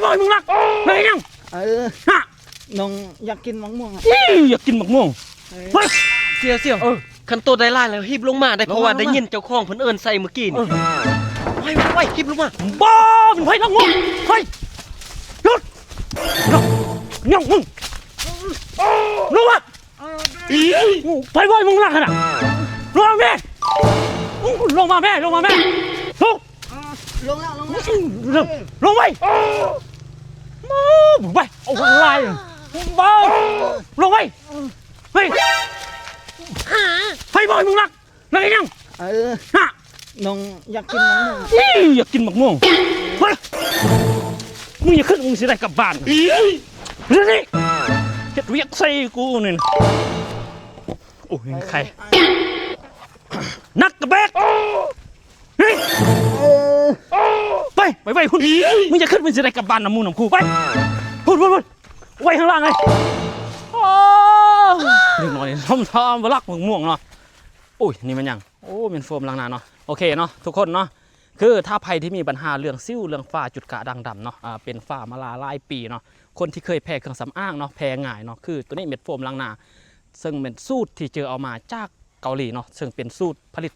บ่อยมึงรักไหนยังฮะน้องอยากกินมะม่วงอยากกินมะม่วงเฮ้ยเสี่ยวคันโตได้ล่าแล้วฮิบลงมาได้เพราะว่าได้ยินเจ้าของเพิ่นเอิ้นใส่เมื่อกี้นี่ไว้ฮิบลงมาบ้าเป็นไผนักง่วงเฮ้ยหยุดยังมึงลงมาไผบ่อยมึงรักขนาดลงมาแม่ลงมาแม่ลงแล้วลงไปไปเอาอะไรบ้าลงไปเฮ้ยไฟบอยมึงรักไหนยังฮะน้องอยากกินมะม่วงอยากกินมะม่วงเฮ้ยมึงอย่าขึ้นมึงสิได้กลับบ้านเรื่องนี้เฮ็ดเวียกใส่กูนี่โอ้ยใครนักกระแบกเฮ้ยไปคุณมึงจะขึ้นมึงจะได้กลับบ้านน้ำมูน้ำคูไปพูดไว้ข้างล่างเลยเด็กน้อยทำบลักมึงม่วงเนาะโอ้ยนี่มันยังโอ้เป็นโฟมล้างหน้าเนาะโอเคเนาะทุกคนเนาะคือถ้าภัยที่มีปัญหาเรื่องซิ้วเรื่องฝ้าจุดกระด่างดำเนาะเป็นฝ้ามาลาหลายปีเนาะคนที่เคยแพ้เครื่องสำอางเนาะแพ้ง่ายเนาะคือตัวนี้เม็ดโฟมล้างหน้าซึ่งเป็นสูตรที่เจอเอามาจากเกาหลีเนาะซึ่งเป็นสูตรผลิต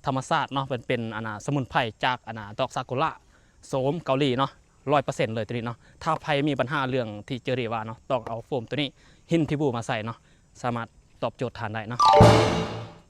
ธรรมชาติเนาะเป็นสมุนไพรจากดอกซากุระโสมเกาหลีเนาะ100%เลยตัวนี้เนาะถ้าใครมีปัญหาเรื่องที่เจอเรียว่าเนาะต้องเอาโฟมตัวนี้หินพิบูมาใส่เนาะสามารถตอบโจทย์ทานได้เนาะ